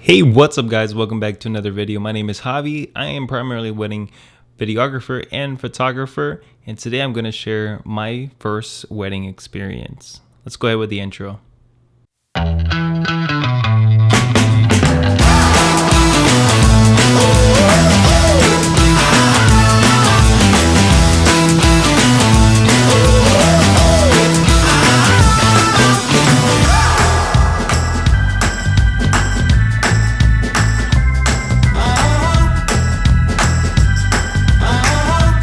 Hey, what's up guys? Welcome back to another video. My name is Javi. I am primarily wedding videographer and photographer, and today I'm going to share my first wedding experience. Let's go ahead with the intro.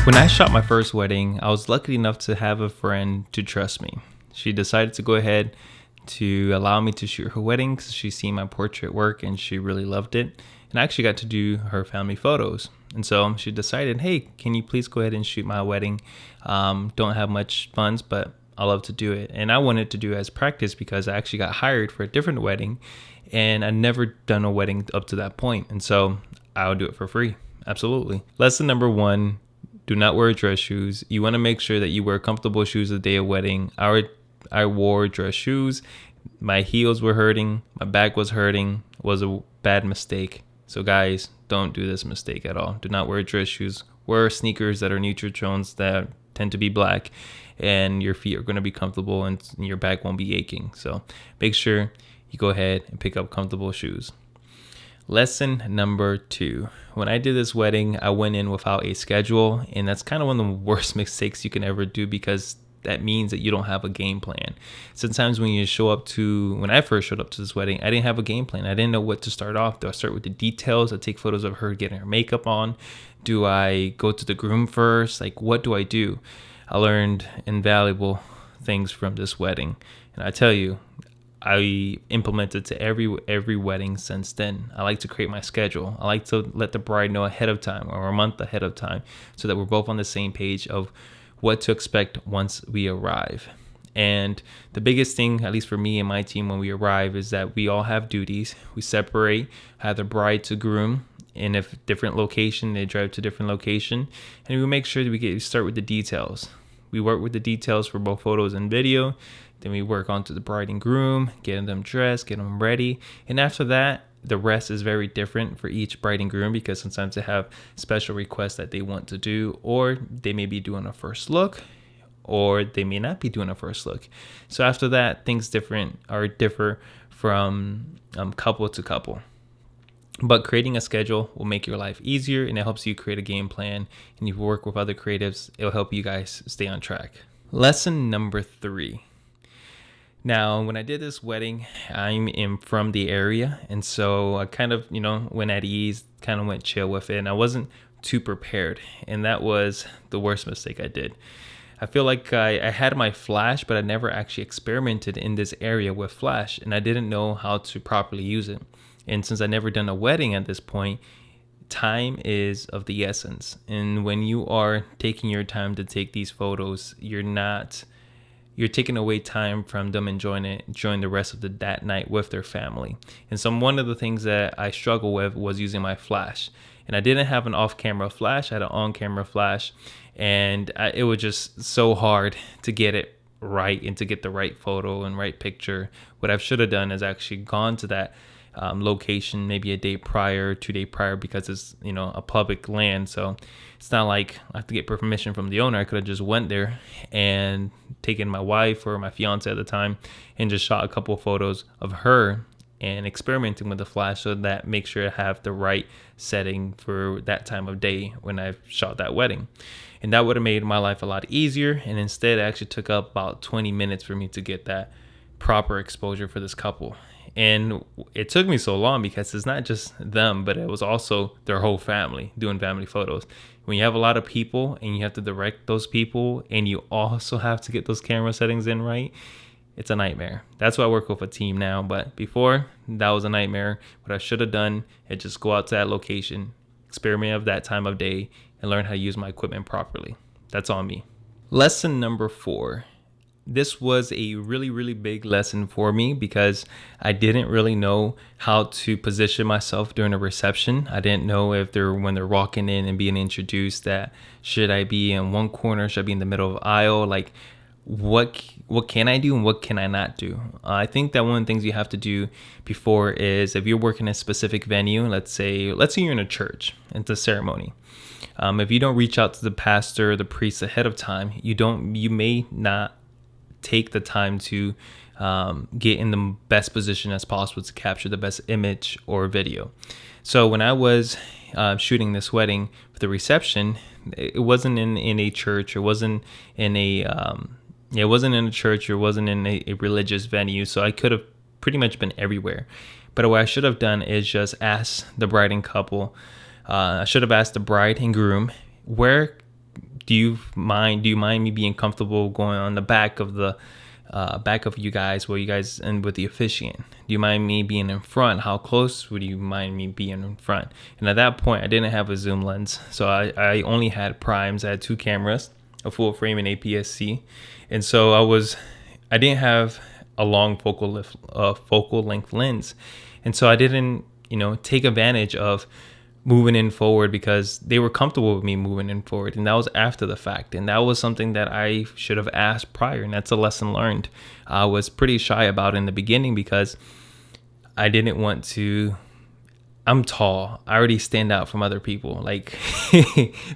When I shot my first wedding, I was lucky enough to have a friend to trust me. She decided to go ahead to allow me to shoot her wedding because she's seen my portrait work and she really loved it. And I actually got to do her family photos. And so she decided, hey, can you please go ahead and shoot my wedding? Don't have much funds, but I love to do it. And I wanted to do it as practice because I actually got hired for a different wedding and I'd never done a wedding up to that point. And so I'll do it for free. Absolutely. Lesson number 1. Do not wear dress shoes. You want to make sure that you wear comfortable shoes the day of wedding. I wore dress shoes. My heels were hurting. My back was hurting. It was a bad mistake. So guys, don't do this mistake at all. Do not wear dress shoes. Wear sneakers that are neutral tones that tend to be black, and your feet are going to be comfortable and your back won't be aching. So make sure you go ahead and pick up comfortable shoes. Lesson number 2. When I did this wedding, I went in without a schedule, and that's kind of one of the worst mistakes you can ever do because that means that you don't have a game plan. Sometimes when I first showed up to this wedding, I didn't have a game plan. I didn't know what to start off. Do I start with the details? I take photos of her getting her makeup on. Do I go to the groom first? Like, what do I do? I learned invaluable things from this wedding, and I tell you, I implemented to every wedding since then. I like to create my schedule. I like to let the bride know ahead of time or a month ahead of time so that we're both on the same page of what to expect once we arrive. And the biggest thing, at least for me and my team when we arrive, is that we all have duties. We separate, have the bride to groom in a different location. They drive to a different location. And we make sure that we start with the details. We work with the details for both photos and video. Then we work on to the bride and groom, getting them dressed, getting them ready. And after that, the rest is very different for each bride and groom because sometimes they have special requests that they want to do, or they may be doing a first look, or they may not be doing a first look. So after that, things differ from couple to couple. But creating a schedule will make your life easier, and it helps you create a game plan. And you work with other creatives, it'll help you guys stay on track. Lesson number 3. Now, when I did this wedding, I'm from the area, and so I kind of, went at ease, kind of went chill with it, and I wasn't too prepared, and that was the worst mistake I did. I feel like I had my flash, but I never actually experimented in this area with flash, and I didn't know how to properly use it. And since I never done a wedding at this point, time is of the essence. And when you are taking your time to take these photos, you're taking away time from them enjoying the rest of that night with their family. And so one of the things that I struggled with was using my flash. And I didn't have an off-camera flash, I had an on-camera flash. And it was just so hard to get it right and to get the right photo and right picture. What I should have done is actually gone to that location maybe a day prior, 2 days prior, because it's a public land, so it's not like I have to get permission from the owner. I could have just went there and taken my wife or my fiance at the time and just shot a couple of photos of her and experimenting with the flash so that make sure I have the right setting for that time of day when I shot that wedding. And that would have made my life a lot easier, and instead it actually took up about 20 minutes for me to get that proper exposure for this couple. And it took me so long because it's not just them, but it was also their whole family doing family photos. When you have a lot of people and you have to direct those people and you also have to get those camera settings in right, it's a nightmare. That's why I work with a team now. But before, that was a nightmare. What I should have done is just go out to that location, experiment of that time of day, and learn how to use my equipment properly. That's on me. Lesson number 4. This was a really, really big lesson for me because I didn't really know how to position myself during a reception. I didn't know when they're walking in and being introduced, that should I be in one corner, should I be in the middle of the aisle? Like, what what can I do and what can I not do? I think that one of the things you have to do before is, if you're working in a specific venue, let's say you're in a church, it's a ceremony. If you don't reach out to the pastor or the priest ahead of time, you may not take the time to get in the best position as possible to capture the best image or video. So when I was shooting this wedding for the reception, it wasn't in a church, or wasn't in a it wasn't in a church, or wasn't in a religious venue. So I could have pretty much been everywhere. But what I should have done is just ask the bride and couple. I should have asked the bride and groom, where do you mind me being comfortable going on the back of you guys, where you guys and with the officiant? Do you mind me being in front? How close would you mind me being in front? And at that point, I didn't have a zoom lens, so I only had primes. I had 2 cameras, a full frame and APS-C, and so I didn't have a long focal length lens, and so I didn't take advantage of moving in forward, because they were comfortable with me moving in forward, and that was after the fact. And that was something that I should have asked prior, and that's a lesson learned. I was pretty shy about it in the beginning, because I didn't want to. I'm tall. I already stand out from other people. Like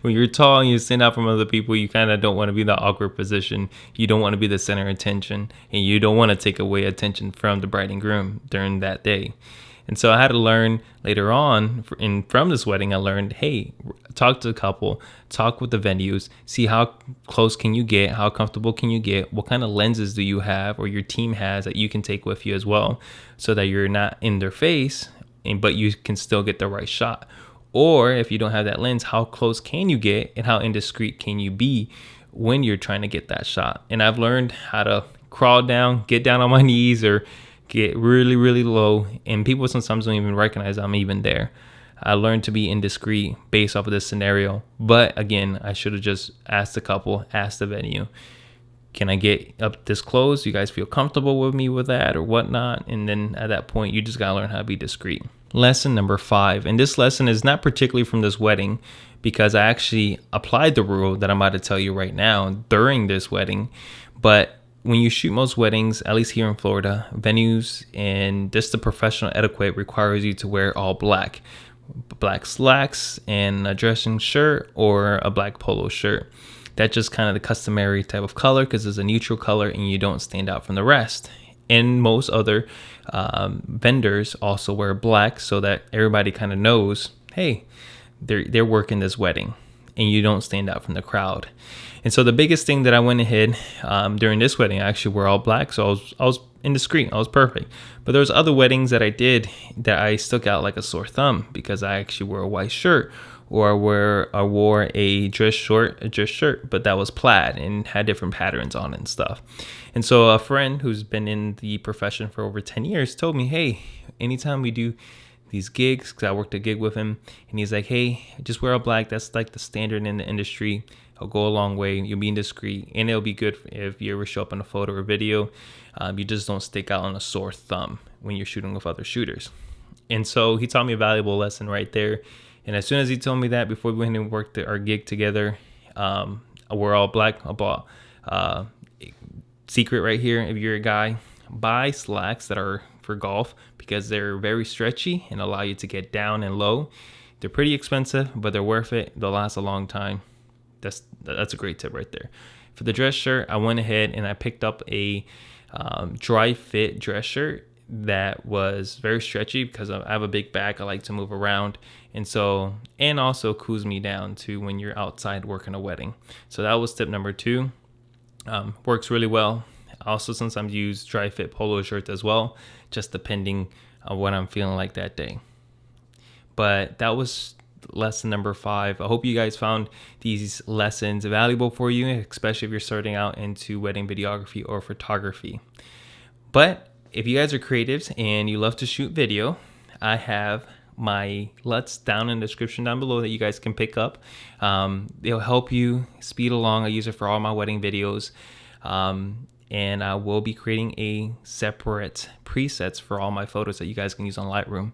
when you're tall and you stand out from other people, you kind of don't want to be in the awkward position. You don't want to be the center of attention, and you don't want to take away attention from the bride and groom during that day. And so I had to learn later on, from this wedding, I learned, hey, talk to the couple, talk with the venues, see how close can you get, how comfortable can you get, what kind of lenses do you have or your team has that you can take with you as well, so that you're not in their face, but you can still get the right shot. Or if you don't have that lens, how close can you get and how indiscreet can you be when you're trying to get that shot? And I've learned how to crawl down, get down on my knees, or get really, really low, and people sometimes don't even recognize I'm even there. I learned to be indiscreet based off of this scenario. But again, I should have just asked the couple, asked the venue, can I get up this close? You guys feel comfortable with me with that or whatnot? And then at that point, you just got to learn how to be discreet. Lesson number 5. And this lesson is not particularly from this wedding, because I actually applied the rule that I'm about to tell you right now during this wedding. But when you shoot most weddings, at least here in Florida, venues and just the professional etiquette requires you to wear all black slacks and a dressing shirt or a black polo shirt. That's just kind of the customary type of color, because it's a neutral color and you don't stand out from the rest. And most other vendors also wear black, so that everybody kind of knows, hey, they're working this wedding, and you don't stand out from the crowd. And so the biggest thing that I went ahead during this wedding, I actually wore all black, so I was indiscreet. I was perfect. But there was other weddings that I did that I stuck out like a sore thumb, because I actually wore a white shirt, or I wore a dress shirt, but that was plaid and had different patterns on it and stuff. And so a friend who's been in the profession for over 10 years told me, hey, anytime we do these gigs, because I worked a gig with him, and he's like, hey, just wear all black. That's like the standard in the industry. It'll go a long way. You'll be indiscreet, and it'll be good if you ever show up in a photo or video. You just don't stick out on a sore thumb when you're shooting with other shooters. And so he taught me a valuable lesson right there. And as soon as he told me that, before we went and worked our gig together, we're all black. Secret right here: if you're a guy, buy slacks that are for golf, because they're very stretchy and allow you to get down and low. They're pretty expensive, but they're worth it. They'll last a long time. That's a great tip right there. For the dress shirt, I went ahead and I picked up a dry fit dress shirt that was very stretchy, because I have a big back. I like to move around, and also cools me down to when you're outside working a wedding. So that was tip number 2. Works really well. I also sometimes use dry fit polo shirts as well, just depending on what I'm feeling like that day. But that was lesson number 5. I hope you guys found these lessons valuable for you, especially if you're starting out into wedding videography or photography. But if you guys are creatives and you love to shoot video, I have my LUTs down in the description down below that you guys can pick up. They'll help you speed along. I use it for all my wedding videos. And I will be creating a separate presets for all my photos that you guys can use on Lightroom.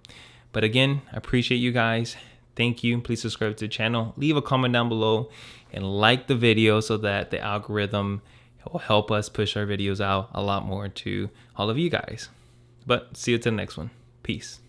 But again, I appreciate you guys. Thank you. Please subscribe to the channel. Leave a comment down below and like the video so that the algorithm It will help us push our videos out a lot more to all of you guys. But see you to the next one. Peace.